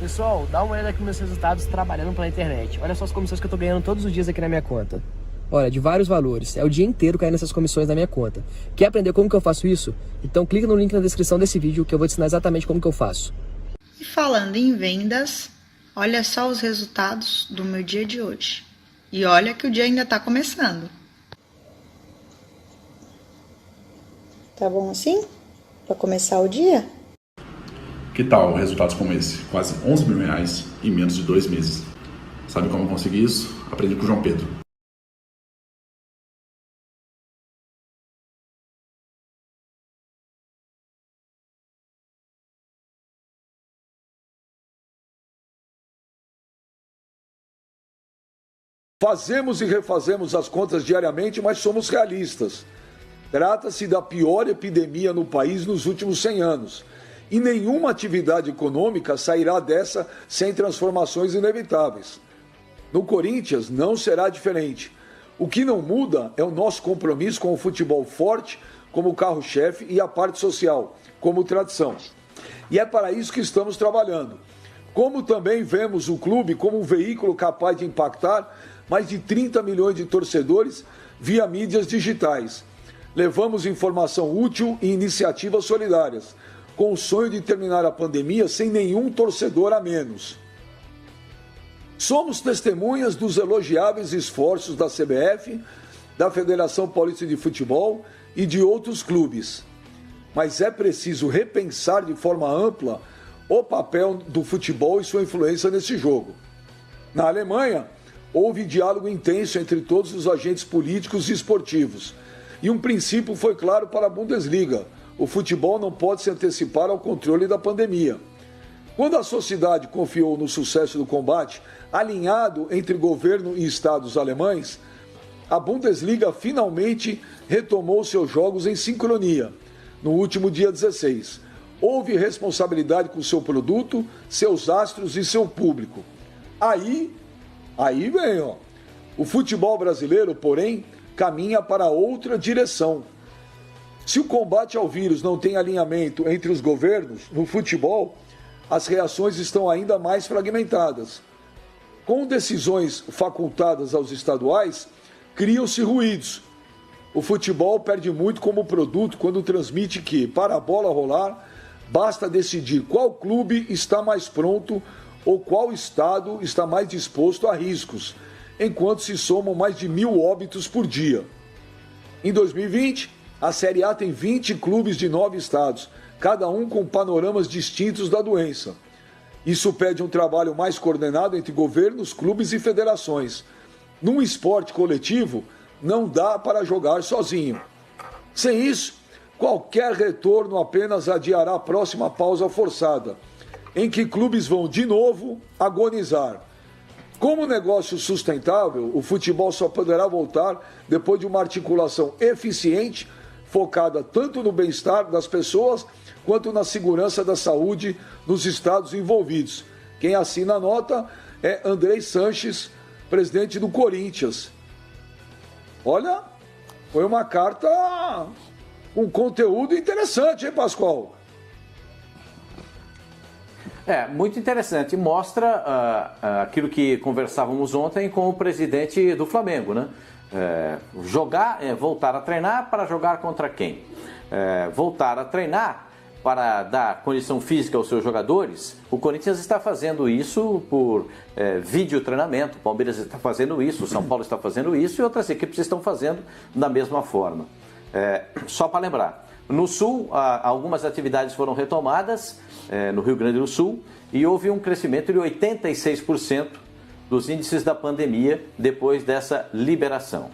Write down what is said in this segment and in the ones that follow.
Pessoal, dá uma olhada aqui nos meus resultados trabalhando pela internet. Olha só as comissões que eu tô ganhando todos os dias aqui na minha conta. Olha, de vários valores. É o dia inteiro caindo essas comissões na minha conta. Quer aprender como que eu faço isso? Então clica no link na descrição desse vídeo que eu vou te ensinar exatamente como que eu faço. E falando em vendas, olha só os resultados do meu dia de hoje. E olha que o dia ainda tá começando. Tá bom assim? Para começar o dia? Que tal resultados como esse? Quase 11 mil reais em menos de 2 meses. Sabe como eu consegui isso? Aprendi com o João Pedro. Fazemos e refazemos as contas diariamente, mas somos realistas. Trata-se da pior epidemia no país nos últimos 100 anos. E nenhuma atividade econômica sairá dessa sem transformações inevitáveis. No Corinthians não será diferente. O que não muda é o nosso compromisso com o futebol forte como carro-chefe e a parte social como tradição. E é para isso que estamos trabalhando. Como também vemos o clube como um veículo capaz de impactar mais de 30 milhões de torcedores via mídias digitais. Levamos informação útil e iniciativas solidárias, com o sonho de terminar a pandemia sem nenhum torcedor a menos. Somos testemunhas dos elogiáveis esforços da CBF, da Federação Paulista de Futebol e de outros clubes. Mas é preciso repensar de forma ampla o papel do futebol e sua influência nesse jogo. Na Alemanha, houve diálogo intenso entre todos os agentes políticos e esportivos. E um princípio foi claro para a Bundesliga: o futebol não pode se antecipar ao controle da pandemia. Quando a sociedade confiou no sucesso do combate, alinhado entre governo e estados alemães, a Bundesliga finalmente retomou seus jogos em sincronia, no último dia 16. Houve responsabilidade com seu produto, seus astros e seu público. Aí vem, ó. O futebol brasileiro, porém, caminha para outra direção. Se o combate ao vírus não tem alinhamento entre os governos, no futebol, as reações estão ainda mais fragmentadas. Com decisões facultadas aos estaduais, criam-se ruídos. O futebol perde muito como produto quando transmite que, para a bola rolar, basta decidir qual clube está mais pronto ou qual estado está mais disposto a riscos, enquanto se somam mais de 1.000 óbitos por dia. Em 2020, a Série A tem 20 clubes de 9 estados, cada um com panoramas distintos da doença. Isso pede um trabalho mais coordenado entre governos, clubes e federações. Num esporte coletivo, não dá para jogar sozinho. Sem isso, qualquer retorno apenas adiará a próxima pausa forçada, em que clubes vão de novo agonizar. Como negócio sustentável, o futebol só poderá voltar depois de uma articulação eficiente, focada tanto no bem-estar das pessoas quanto na segurança da saúde nos estados envolvidos. Quem assina a nota é Andrei Sanches, presidente do Corinthians. Olha, foi uma carta com conteúdo interessante, hein, Pascoal? Muito interessante. Mostra aquilo que conversávamos ontem com o presidente do Flamengo, né? Voltar a treinar para jogar contra quem? Voltar a treinar para dar condição física aos seus jogadores. O Corinthians está fazendo isso por vídeo treinamento, o Palmeiras está fazendo isso, o São Paulo está fazendo isso e outras equipes estão fazendo da mesma forma. Só para lembrar, no Sul, algumas atividades foram retomadas, no Rio Grande do Sul, e houve um crescimento de 86% dos índices da pandemia depois dessa liberação.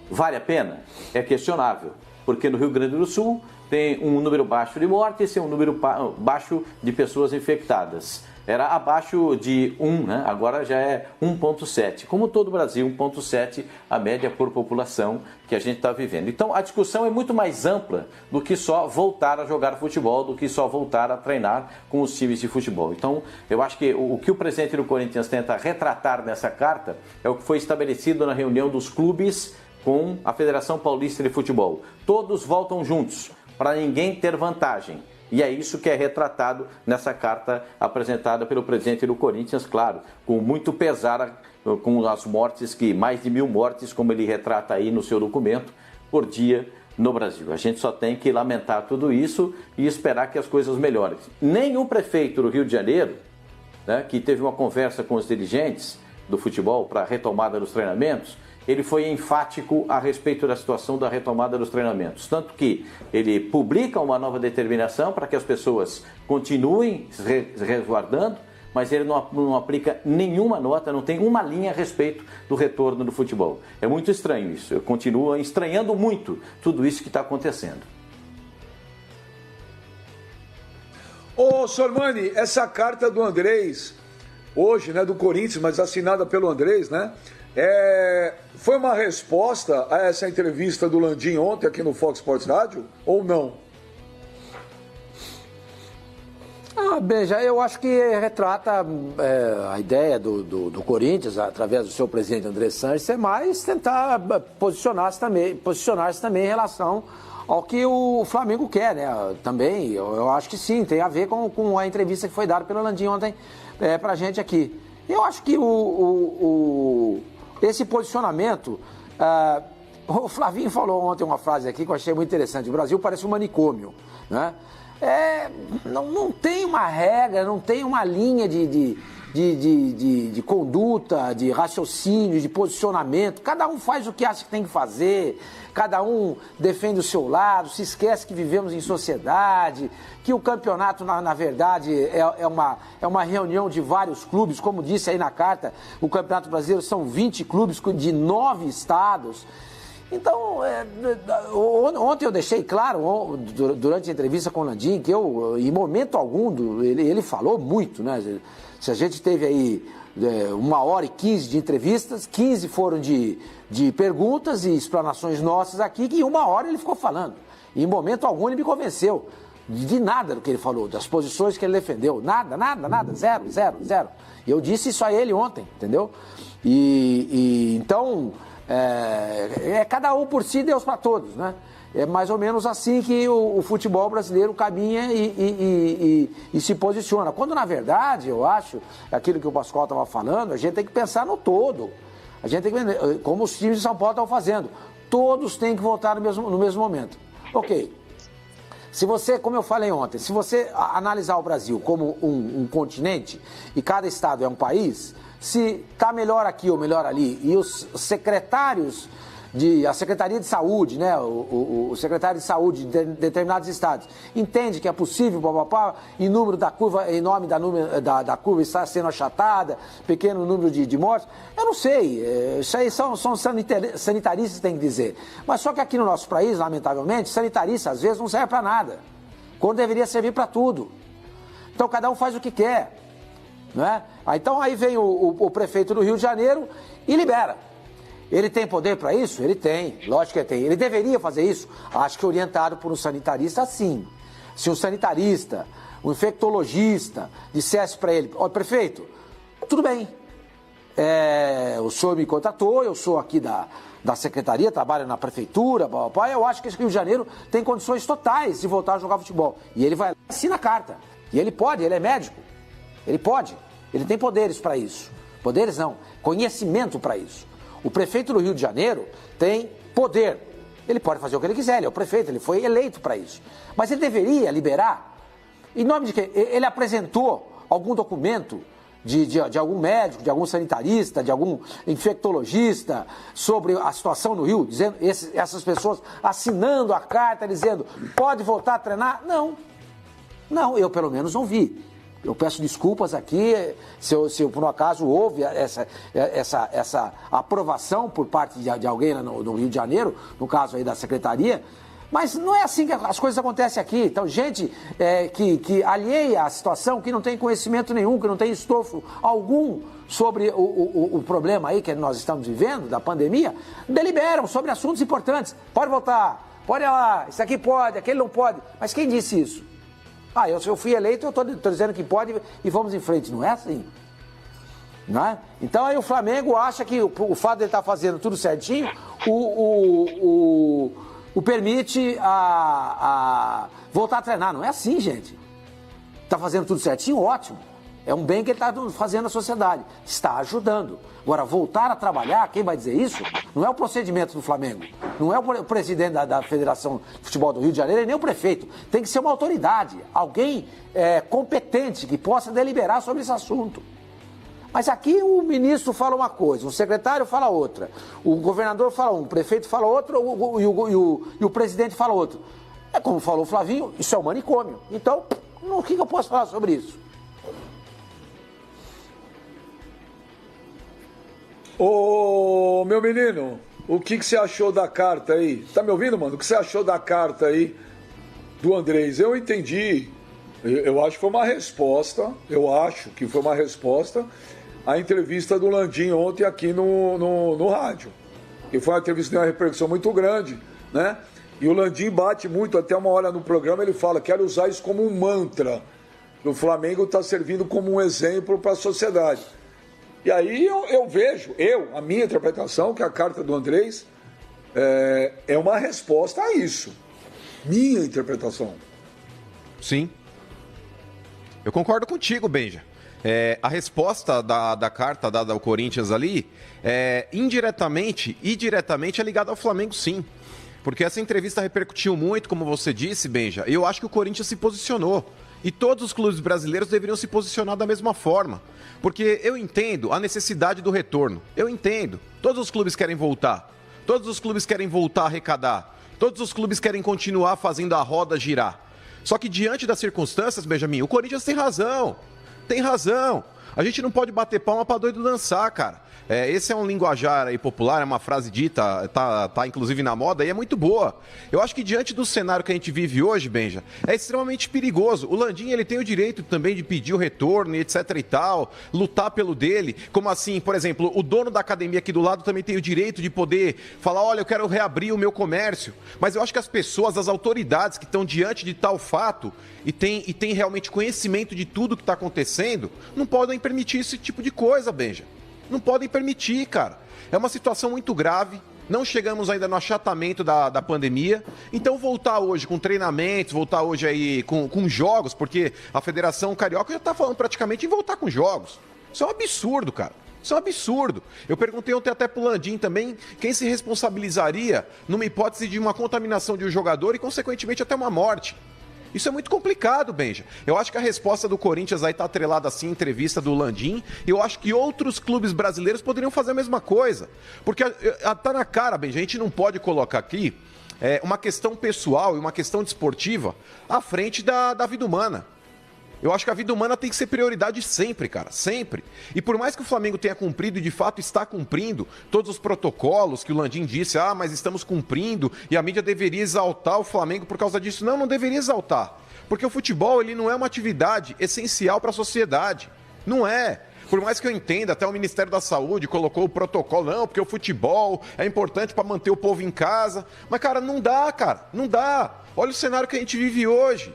Vale a pena? É questionável, porque no Rio Grande do Sul tem um número baixo de mortes e um número baixo de pessoas infectadas. Era abaixo de 1, né? Agora já é 1,7. Como todo o Brasil, 1,7 a média por população que a gente está vivendo. Então a discussão é muito mais ampla do que só voltar a jogar futebol, do que só voltar a treinar com os times de futebol. Então eu acho que o que o presidente do Corinthians tenta retratar nessa carta é o que foi estabelecido na reunião dos clubes com a Federação Paulista de Futebol. Todos voltam juntos, para ninguém ter vantagem. E é isso que é retratado nessa carta apresentada pelo presidente do Corinthians, claro, com muito pesar, com as mortes, mais de 1.000 mortes, como ele retrata aí no seu documento, por dia no Brasil. A gente só tem que lamentar tudo isso e esperar que as coisas melhorem. Nem o prefeito do Rio de Janeiro, né, que teve uma conversa com os dirigentes do futebol para a retomada dos treinamentos, ele foi enfático a respeito da situação da retomada dos treinamentos. Tanto que ele publica uma nova determinação para que as pessoas continuem se resguardando, mas ele não aplica nenhuma nota, não tem uma linha a respeito do retorno do futebol. É muito estranho isso. Eu continuo estranhando muito tudo isso que está acontecendo. Ô, Sormani, essa carta do Andrés, hoje, né, do Corinthians, mas assinada pelo Andrés, né? Foi uma resposta a essa entrevista do Landim ontem aqui no Fox Sports Rádio, ou não? Beja, eu acho que retrata a ideia do Corinthians, através do seu presidente André Sanches, é mais tentar posicionar-se também em relação ao que o Flamengo quer, né? Também, eu acho que sim, tem a ver com a entrevista que foi dada pelo Landim ontem pra gente aqui. Eu acho que esse posicionamento... o Flavinho falou ontem uma frase aqui que eu achei muito interessante. O Brasil parece um manicômio, né? Não tem uma regra, não tem uma linha de conduta, de raciocínio, de posicionamento. Cada um faz o que acha que tem que fazer, cada um defende o seu lado, se esquece que vivemos em sociedade, que o campeonato, na verdade, é uma reunião de vários clubes. Como disse aí na carta, o Campeonato Brasileiro são 20 clubes de 9 estados. Então, ontem eu deixei claro, durante a entrevista com o Landim, que eu, em momento algum, ele falou muito, né? Se a gente teve aí 1h15 de entrevistas, 15 foram de perguntas e explanações nossas aqui, que em 1 hora ele ficou falando. E em momento algum ele me convenceu de nada do que ele falou, das posições que ele defendeu. Nada, zero. E eu disse isso a ele ontem, entendeu? Então... cada um por si, Deus para todos, né? É mais ou menos assim que o futebol brasileiro caminha e se posiciona. Quando, na verdade, eu acho, aquilo que o Pascoal estava falando, a gente tem que pensar no todo. A gente tem que, como os times de São Paulo estão fazendo, todos têm que voltar no mesmo momento. Ok. Se você, como eu falei ontem, se você analisar o Brasil como um continente e cada estado é um país, se está melhor aqui ou melhor ali, e os secretários, a Secretaria de Saúde, né, o secretário de Saúde de determinados estados, entende que é possível, em número da curva, em nome da curva está sendo achatada, pequeno número de mortes, eu não sei, isso aí são sanitaristas que têm que dizer. Mas só que aqui no nosso país, lamentavelmente, sanitarista às vezes não serve para nada, quando deveria servir para tudo. Então cada um faz o que quer. Né? Então aí vem o prefeito do Rio de Janeiro e libera. Ele tem poder para isso? Ele tem, lógico que ele tem. Ele deveria fazer isso? Acho que orientado por um sanitarista, sim. Se um sanitarista, um infectologista dissesse para ele: ó, prefeito, tudo bem, o senhor me contratou, eu sou aqui da secretaria, trabalho na prefeitura, eu acho que esse Rio de Janeiro tem condições totais de voltar a jogar futebol. E ele vai lá e assina a carta. E ele pode, ele é médico. Ele pode, ele tem poderes para isso. Poderes não, conhecimento para isso. O prefeito do Rio de Janeiro tem poder. Ele pode fazer o que ele quiser, ele é o prefeito, ele foi eleito para isso. Mas ele deveria liberar, em nome de quê? Ele apresentou algum documento de algum médico, de algum sanitarista, de algum infectologista sobre a situação no Rio, dizendo, essas pessoas assinando a carta, dizendo, pode voltar a treinar? Não, eu pelo menos não vi. Eu peço desculpas aqui se por um acaso houve essa aprovação por parte de alguém no Rio de Janeiro, no caso aí da secretaria, mas não é assim que as coisas acontecem aqui. Então, gente que alheia à situação, que não tem conhecimento nenhum, que não tem estofo algum sobre o problema aí que nós estamos vivendo, da pandemia, deliberam sobre assuntos importantes. Pode voltar, pode ir lá, isso aqui pode, aquele não pode. Mas quem disse isso? Eu fui eleito, eu estou dizendo que pode e vamos em frente. Não é assim. Não é? Então aí o Flamengo acha que o fato de ele estar fazendo tudo certinho, o o permite a voltar a treinar. Não é assim, gente. Está fazendo tudo certinho? Ótimo. É um bem que ele está fazendo à sociedade. Está ajudando. Agora, voltar a trabalhar, quem vai dizer isso? Não é o procedimento do Flamengo. Não é o presidente da Federação de Futebol do Rio de Janeiro e nem o prefeito. Tem que ser uma autoridade. Alguém competente que possa deliberar sobre esse assunto. Mas aqui o ministro fala uma coisa, o secretário fala outra, o governador fala um, o prefeito fala outro e o presidente fala outro. É como falou o Flavinho, isso é um manicômio. Então, o que eu posso falar sobre isso? Ô, meu menino, o que você achou da carta aí? Tá me ouvindo, mano? O que você achou da carta aí do Andrés? Eu entendi, eu acho que foi uma resposta, à entrevista do Landim ontem aqui no rádio. Que foi uma entrevista que deu uma repercussão muito grande, né? E o Landim bate muito, até uma hora no programa ele fala, quero usar isso como um mantra. O Flamengo está servindo como um exemplo para a sociedade. E aí eu vejo, a minha interpretação, que a carta do Andrés é uma resposta a isso. Minha interpretação. Sim. Eu concordo contigo, Benja. A resposta da carta dada ao Corinthians ali, indiretamente e diretamente é ligada ao Flamengo, sim. Porque essa entrevista repercutiu muito, como você disse, Benja, e eu acho que o Corinthians se posicionou. E todos os clubes brasileiros deveriam se posicionar da mesma forma. Porque eu entendo a necessidade do retorno. Eu entendo. Todos os clubes querem voltar. Todos os clubes querem voltar a arrecadar. Todos os clubes querem continuar fazendo a roda girar. Só que diante das circunstâncias, Benjamin, o Corinthians tem razão. Tem razão. A gente não pode bater palma pra doido dançar, cara. Esse é um linguajar aí popular, é uma frase dita, tá inclusive na moda e é muito boa. Eu acho que diante do cenário que a gente vive hoje, Benja, é extremamente perigoso. O Landim, ele tem o direito também de pedir o retorno e etc e tal, lutar pelo dele. Como assim, por exemplo, o dono da academia aqui do lado também tem o direito de poder falar, olha, eu quero reabrir o meu comércio. Mas eu acho que as pessoas, as autoridades que estão diante de tal fato e tem realmente conhecimento de tudo que está acontecendo, não podem permitir esse tipo de coisa, Benja. Não podem permitir, cara. É uma situação muito grave. Não chegamos ainda no achatamento da pandemia. Então voltar hoje com treinamentos, voltar hoje aí com jogos, porque a Federação Carioca já está falando praticamente em voltar com jogos. Isso é um absurdo, cara. Isso é um absurdo. Eu perguntei ontem até pro Landim também quem se responsabilizaria numa hipótese de uma contaminação de um jogador e, consequentemente, até uma morte. Isso é muito complicado, Benja. Eu acho que a resposta do Corinthians aí tá atrelada assim, em entrevista do Landim. E eu acho que outros clubes brasileiros poderiam fazer a mesma coisa. Porque tá na cara, Benja, a gente não pode colocar aqui uma questão pessoal e uma questão desportiva à frente da vida humana. Eu acho que a vida humana tem que ser prioridade sempre, cara, sempre. E por mais que o Flamengo tenha cumprido e de fato está cumprindo todos os protocolos que o Landim disse, mas estamos cumprindo e a mídia deveria exaltar o Flamengo por causa disso. Não deveria exaltar. Porque o futebol, ele não é uma atividade essencial para a sociedade. Não é. Por mais que eu entenda, até o Ministério da Saúde colocou o protocolo, não, porque o futebol é importante para manter o povo em casa. Mas, cara, não dá, cara, não dá. Olha o cenário que a gente vive hoje.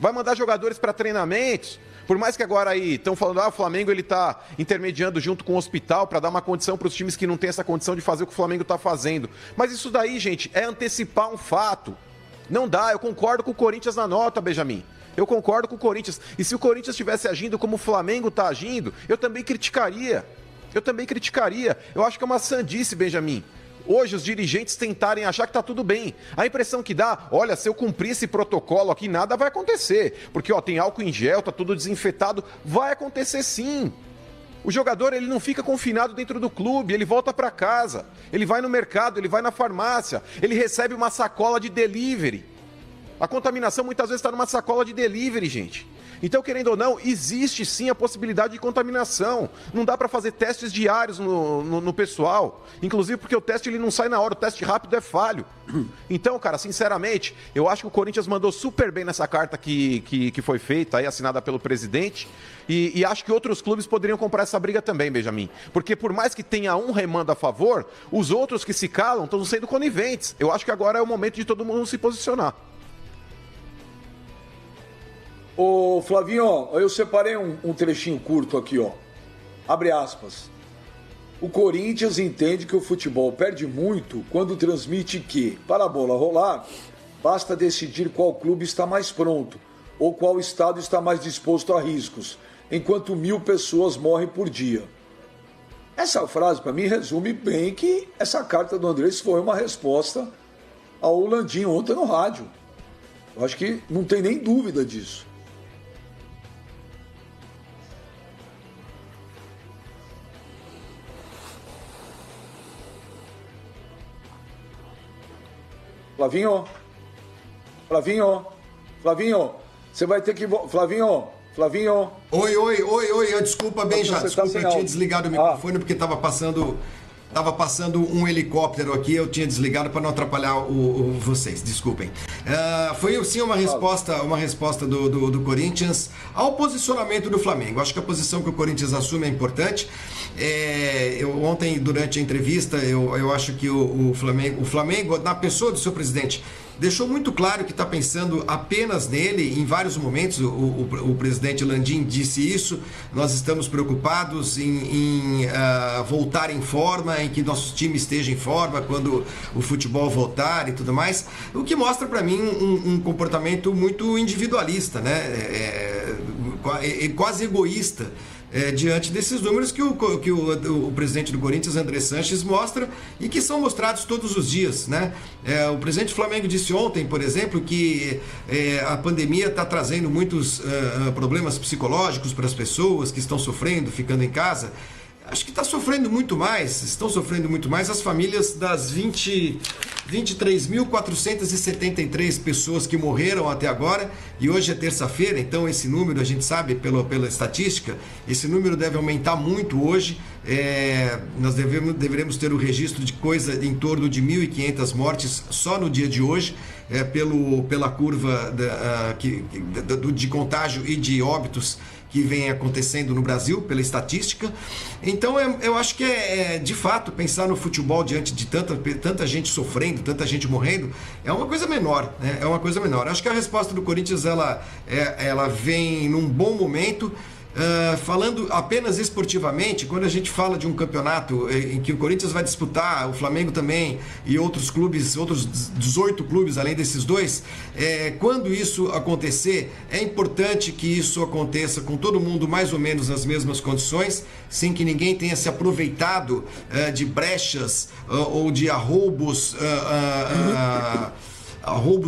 Vai mandar jogadores para treinamentos, por mais que agora aí estão falando, o Flamengo ele está intermediando junto com o hospital para dar uma condição para os times que não têm essa condição de fazer o que o Flamengo está fazendo. Mas isso daí, gente, é antecipar um fato. Não dá, eu concordo com o Corinthians na nota, Benjamin. Eu concordo com o Corinthians. E se o Corinthians estivesse agindo como o Flamengo está agindo, eu também criticaria. Eu acho que é uma sandice, Benjamin. Hoje os dirigentes tentarem achar que tá tudo bem. A impressão que dá, olha, se eu cumprir esse protocolo aqui, nada vai acontecer. Porque, tem álcool em gel, tá tudo desinfetado. Vai acontecer sim. O jogador, ele não fica confinado dentro do clube, ele volta para casa. Ele vai no mercado, ele vai na farmácia, ele recebe uma sacola de delivery. A contaminação muitas vezes está numa sacola de delivery, gente. Então, querendo ou não, existe sim a possibilidade de contaminação. Não dá para fazer testes diários no pessoal. Inclusive porque o teste ele não sai na hora, o teste rápido é falho. Então, cara, sinceramente, eu acho que o Corinthians mandou super bem nessa carta que foi feita, aí, assinada pelo presidente. E acho que outros clubes poderiam comprar essa briga também, Benjamin. Porque por mais que tenha um remando a favor, os outros que se calam estão sendo coniventes. Eu acho que agora é o momento de todo mundo se posicionar. Ô Flavinho, eu separei um trechinho curto aqui, ó. Abre aspas. O Corinthians entende que o futebol perde muito quando transmite que, para a bola rolar, basta decidir qual clube está mais pronto ou qual estado está mais disposto a riscos, enquanto 1.000 pessoas morrem por dia. Essa frase, para mim, resume bem que essa carta do Andrés foi uma resposta ao Landim ontem no rádio. Eu acho que não tem nem dúvida disso. Flavinho, você vai ter que... Flavinho. Oi, desculpa, Benja, desculpa, eu tinha desligado o microfone porque estava passando um helicóptero aqui, eu tinha desligado para não atrapalhar vocês, desculpem. Foi sim uma resposta do Corinthians ao posicionamento do Flamengo. Acho que a posição que o Corinthians assume é importante. Ontem, durante a entrevista, eu acho que o Flamengo, na pessoa do seu presidente, deixou muito claro que está pensando apenas nele. Em vários momentos o presidente Landim disse isso. Nós estamos preocupados em voltar em forma, em que nosso time esteja em forma quando o futebol voltar e tudo mais, o que mostra para mim um comportamento muito individualista, né? Quase egoísta. Diante desses números que o presidente do Corinthians, André Sanches, mostra e que são mostrados todos os dias, né? O presidente do Flamengo disse ontem, por exemplo, que a pandemia está trazendo muitos problemas psicológicos para as pessoas que estão sofrendo, ficando em casa. Acho que estão sofrendo muito mais as famílias das 23.473 pessoas que morreram até agora, e hoje é terça-feira, então esse número, a gente sabe pela estatística, esse número deve aumentar muito hoje. Nós deveremos ter o registro de coisa em torno de 1.500 mortes só no dia de hoje, pela curva de contágio e de óbitos que vem acontecendo no Brasil, pela estatística. Então eu acho que de fato, pensar no futebol diante de tanta gente sofrendo, tanta gente morrendo, é uma coisa menor, né? É uma coisa menor. Acho que a resposta do Corinthians ela vem num bom momento. Falando apenas esportivamente, quando a gente fala de um campeonato em que o Corinthians vai disputar, o Flamengo também e outros clubes, outros 18 clubes além desses dois, quando isso acontecer, é importante que isso aconteça com todo mundo mais ou menos nas mesmas condições, sem que ninguém tenha se aproveitado de brechas ou de arroubos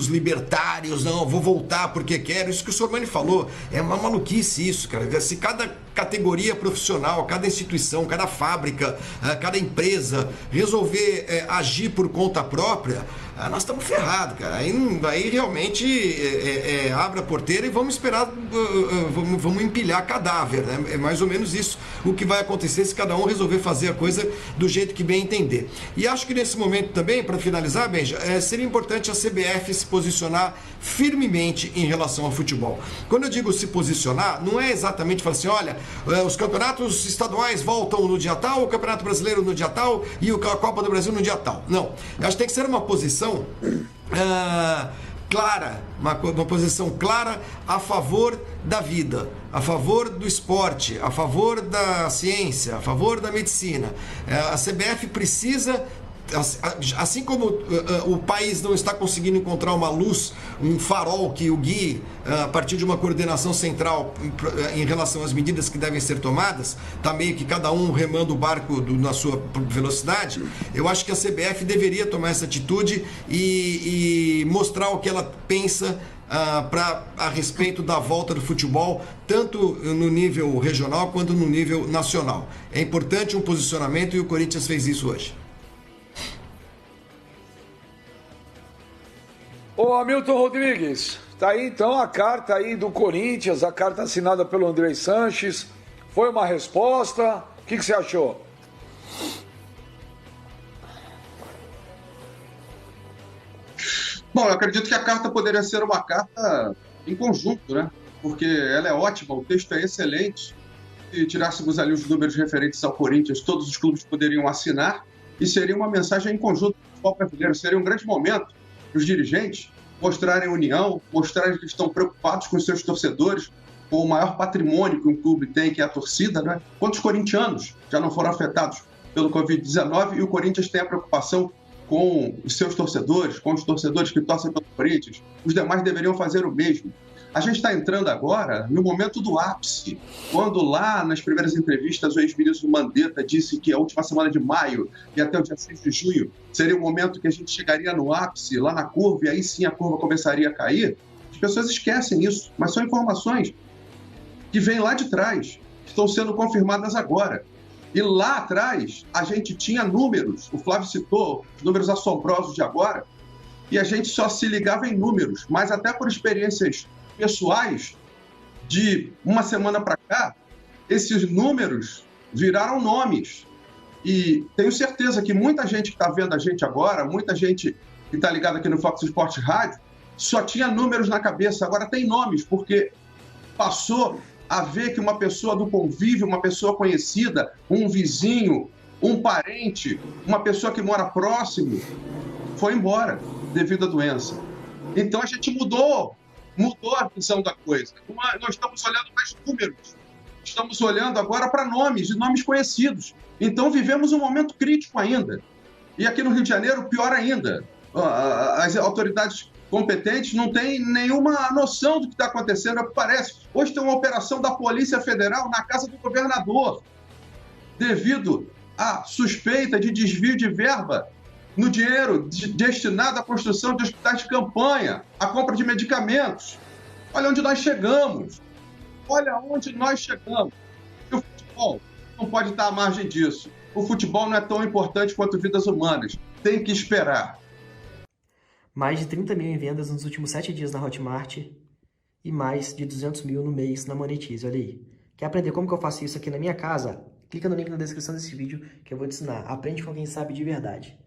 libertários. Não, vou voltar porque quero. Isso que o Sormani falou, é uma maluquice isso, cara. Se cada categoria profissional, cada instituição, cada fábrica, cada empresa resolver agir por conta própria, nós estamos ferrados, cara. Aí realmente abre a porteira e vamos esperar, vamos empilhar cadáver, né? É mais ou menos isso o que vai acontecer se cada um resolver fazer a coisa do jeito que bem entender. E acho que nesse momento também, para finalizar, Benja, seria importante a CBF se posicionar firmemente em relação ao futebol. Quando eu digo se posicionar, não é exatamente falar assim, olha, os campeonatos estaduais voltam no dia tal, o Campeonato Brasileiro no dia tal e a Copa do Brasil no dia tal. Não, eu acho que tem que ser uma posição clara, uma posição clara a favor da vida, a favor do esporte, a favor da ciência, a favor da medicina. A CBF precisa, assim como o país não está conseguindo encontrar uma luz, um farol que o guie a partir de uma coordenação central em relação às medidas que devem ser tomadas, está meio que cada um remando o barco na sua velocidade. Eu acho que a CBF deveria tomar essa atitude e mostrar o que ela pensa a respeito da volta do futebol, tanto no nível regional quanto no nível nacional. É importante um posicionamento e o Corinthians fez isso hoje. Ô Hamilton Rodrigues, tá aí então a carta aí do Corinthians, a carta assinada pelo André Sanches. Foi uma resposta? O que você achou? Bom, eu acredito que a carta poderia ser uma carta em conjunto, né? Porque ela é ótima, o texto é excelente. Se tirássemos ali os números referentes ao Corinthians, todos os clubes poderiam assinar e seria uma mensagem em conjunto do futebol brasileiro. Seria um grande momento para os dirigentes mostrarem união, mostrarem que estão preocupados com os seus torcedores, com o maior patrimônio que um clube tem, que é a torcida, né? Quantos corintianos já não foram afetados pelo Covid-19 e o Corinthians tem a preocupação com os seus torcedores, com os torcedores que torcem pelo Corinthians, os demais deveriam fazer o mesmo. A gente está entrando agora no momento do ápice, quando lá nas primeiras entrevistas o ex-ministro Mandetta disse que a última semana de maio e até o dia 6 de junho seria o momento que a gente chegaria no ápice, lá na curva, e aí sim a curva começaria a cair. As pessoas esquecem isso, mas são informações que vêm lá de trás, que estão sendo confirmadas agora. E lá atrás, a gente tinha números, o Flávio citou, números assombrosos de agora, e a gente só se ligava em números, mas até por experiências pessoais, de uma semana para cá, esses números viraram nomes. E tenho certeza que muita gente que está vendo a gente agora, muita gente que está ligada aqui no Fox Sports Rádio, só tinha números na cabeça, agora tem nomes, porque passou a ver que uma pessoa do convívio, uma pessoa conhecida, um vizinho, um parente, uma pessoa que mora próximo, foi embora devido à doença. Então a gente mudou a visão da coisa. Nós estamos olhando mais números, estamos olhando agora para nomes, e nomes conhecidos. Então vivemos um momento crítico ainda. E aqui no Rio de Janeiro, pior ainda. As autoridades competentes não têm nenhuma noção do que está acontecendo, é o que parece. Hoje tem uma operação da Polícia Federal na casa do governador, devido à suspeita de desvio de verba no dinheiro destinado à construção de hospitais de campanha, à compra de medicamentos. Olha onde nós chegamos. Olha onde nós chegamos. E o futebol não pode estar à margem disso. O futebol não é tão importante quanto vidas humanas. Tem que esperar. Mais de 30 mil em vendas nos últimos 7 dias na Hotmart e mais de 200 mil no mês na Monetize, olha aí. Quer aprender como que eu faço isso aqui na minha casa? Clica no link na descrição desse vídeo que eu vou te ensinar. Aprende com quem sabe de verdade.